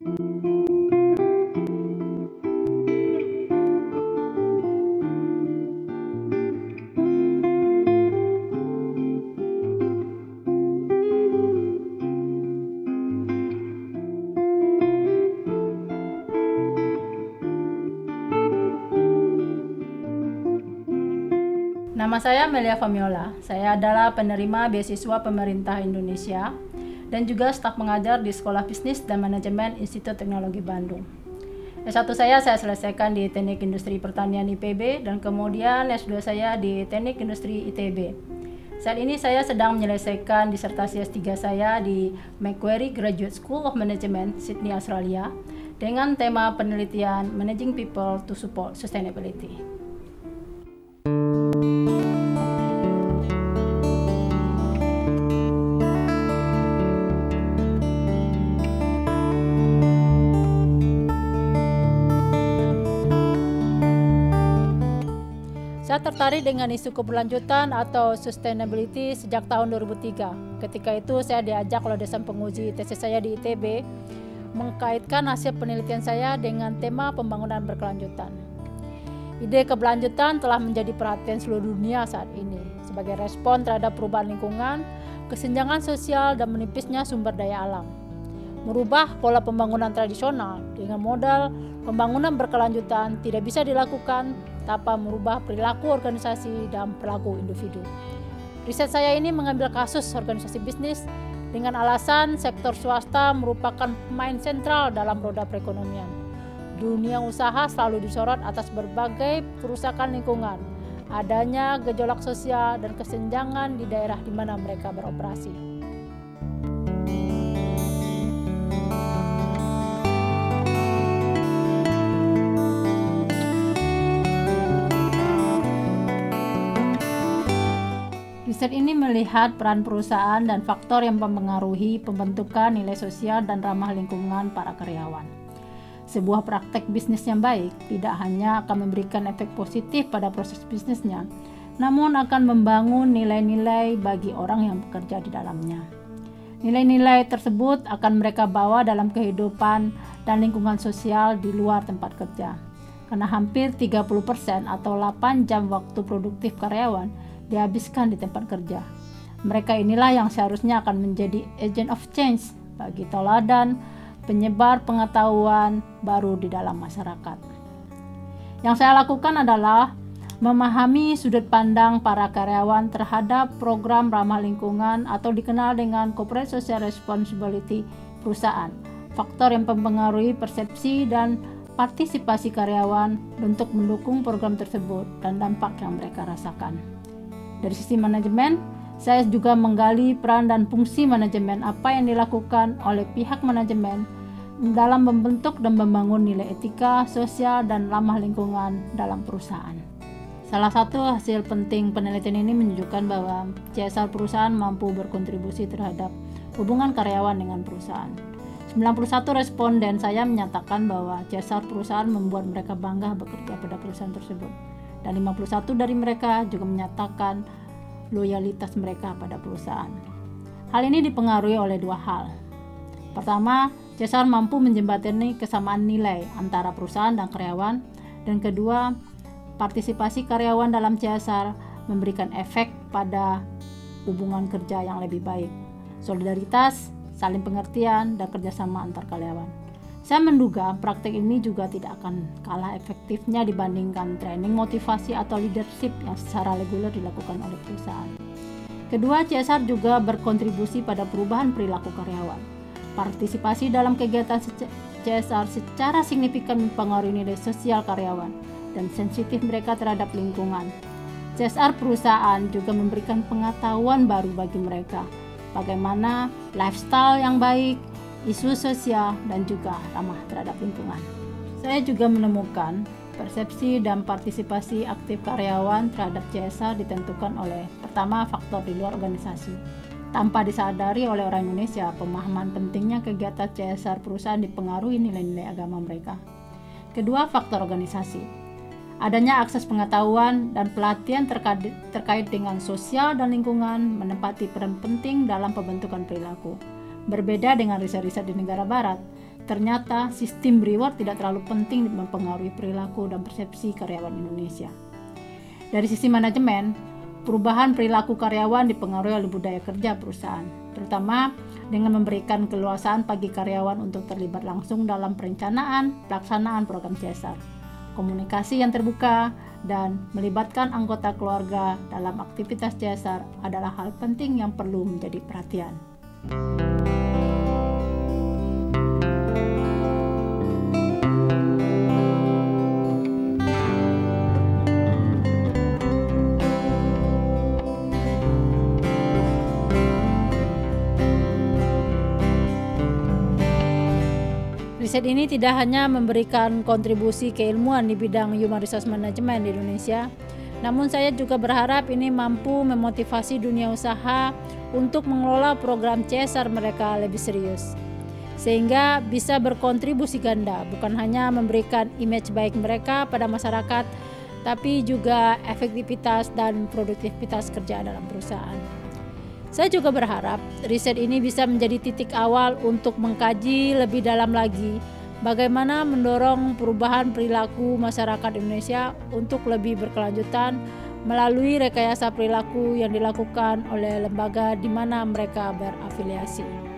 Nama saya Melia Famiola. Saya adalah penerima beasiswa pemerintah Indonesia dan juga staf mengajar di Sekolah Bisnis dan Manajemen Institut Teknologi Bandung. S1 saya selesaikan di Teknik Industri Pertanian IPB dan kemudian S2 saya di Teknik Industri ITB. Saat ini saya sedang menyelesaikan disertasi S3 saya di Macquarie Graduate School of Management, Sydney, Australia dengan tema penelitian Managing People to Support Sustainability. Saya tertarik dengan isu keberlanjutan atau sustainability sejak tahun 2003. Ketika itu saya diajak oleh dosen penguji tesis saya di ITB mengkaitkan hasil penelitian saya dengan tema pembangunan berkelanjutan. Ide keberlanjutan telah menjadi perhatian seluruh dunia saat ini sebagai respon terhadap perubahan lingkungan, kesenjangan sosial, dan menipisnya sumber daya alam. Merubah pola pembangunan tradisional dengan modal pembangunan berkelanjutan tidak bisa dilakukan tanpa merubah perilaku organisasi dan perilaku individu. Riset saya ini mengambil kasus organisasi bisnis dengan alasan sektor swasta merupakan pemain sentral dalam roda perekonomian. Dunia usaha selalu disorot atas berbagai kerusakan lingkungan, adanya gejolak sosial dan kesenjangan di daerah di mana mereka beroperasi. Riset ini melihat peran perusahaan dan faktor yang mempengaruhi pembentukan nilai sosial dan ramah lingkungan para karyawan. Sebuah praktek bisnis yang baik tidak hanya akan memberikan efek positif pada proses bisnisnya, namun akan membangun nilai-nilai bagi orang yang bekerja di dalamnya. Nilai-nilai tersebut akan mereka bawa dalam kehidupan dan lingkungan sosial di luar tempat kerja. Karena hampir 30% atau 8 jam waktu produktif karyawan dihabiskan di tempat kerja. Mereka inilah yang seharusnya akan menjadi agent of change bagi teladan penyebar pengetahuan baru di dalam masyarakat. Yang saya lakukan adalah memahami sudut pandang para karyawan terhadap program ramah lingkungan atau dikenal dengan corporate social responsibility perusahaan, faktor yang mempengaruhi persepsi dan partisipasi karyawan untuk mendukung program tersebut dan dampak yang mereka rasakan. Dari sisi manajemen, saya juga menggali peran dan fungsi manajemen apa yang dilakukan oleh pihak manajemen dalam membentuk dan membangun nilai etika, sosial, dan ramah lingkungan dalam perusahaan. Salah satu hasil penting penelitian ini menunjukkan bahwa CSR perusahaan mampu berkontribusi terhadap hubungan karyawan dengan perusahaan. 91 responden saya menyatakan bahwa CSR perusahaan membuat mereka bangga bekerja pada perusahaan tersebut. Dan 51 dari mereka juga menyatakan loyalitas mereka pada perusahaan. Hal ini dipengaruhi oleh dua hal. Pertama, CSR mampu menjembatani kesamaan nilai antara perusahaan dan karyawan. Dan kedua, partisipasi karyawan dalam CSR memberikan efek pada hubungan kerja yang lebih baik, solidaritas, saling pengertian, dan kerjasama antar karyawan. Saya menduga praktek ini juga tidak akan kalah efektifnya dibandingkan training motivasi atau leadership yang secara reguler dilakukan oleh perusahaan. Kedua, CSR juga berkontribusi pada perubahan perilaku karyawan. Partisipasi dalam kegiatan CSR secara signifikan mempengaruhi nilai sosial karyawan dan sensitif mereka terhadap lingkungan. CSR perusahaan juga memberikan pengetahuan baru bagi mereka, bagaimana lifestyle yang baik, isu sosial, dan juga ramah terhadap lingkungan. Saya juga menemukan persepsi dan partisipasi aktif karyawan terhadap CSR ditentukan oleh pertama, faktor di luar organisasi. Tanpa disadari oleh orang Indonesia, pemahaman pentingnya kegiatan CSR perusahaan dipengaruhi nilai-nilai agama mereka. Kedua, faktor organisasi. Adanya akses pengetahuan dan pelatihan terkait dengan sosial dan lingkungan menempati peran penting dalam pembentukan perilaku. Berbeda dengan riset-riset di negara barat, ternyata sistem reward tidak terlalu penting mempengaruhi perilaku dan persepsi karyawan Indonesia. Dari sisi manajemen, perubahan perilaku karyawan dipengaruhi oleh budaya kerja perusahaan, terutama dengan memberikan keleluasaan bagi karyawan untuk terlibat langsung dalam perencanaan, pelaksanaan program CSR, komunikasi yang terbuka, dan melibatkan anggota keluarga dalam aktivitas CSR adalah hal penting yang perlu menjadi perhatian. Riset ini tidak hanya memberikan kontribusi keilmuan di bidang Human Resource Management di Indonesia, namun saya juga berharap ini mampu memotivasi dunia usaha untuk mengelola program CSR mereka lebih serius, sehingga bisa berkontribusi ganda, bukan hanya memberikan image baik mereka pada masyarakat, tapi juga efektivitas dan produktivitas kerja dalam perusahaan. Saya juga berharap riset ini bisa menjadi titik awal untuk mengkaji lebih dalam lagi bagaimana mendorong perubahan perilaku masyarakat Indonesia untuk lebih berkelanjutan melalui rekayasa perilaku yang dilakukan oleh lembaga di mana mereka berafiliasi.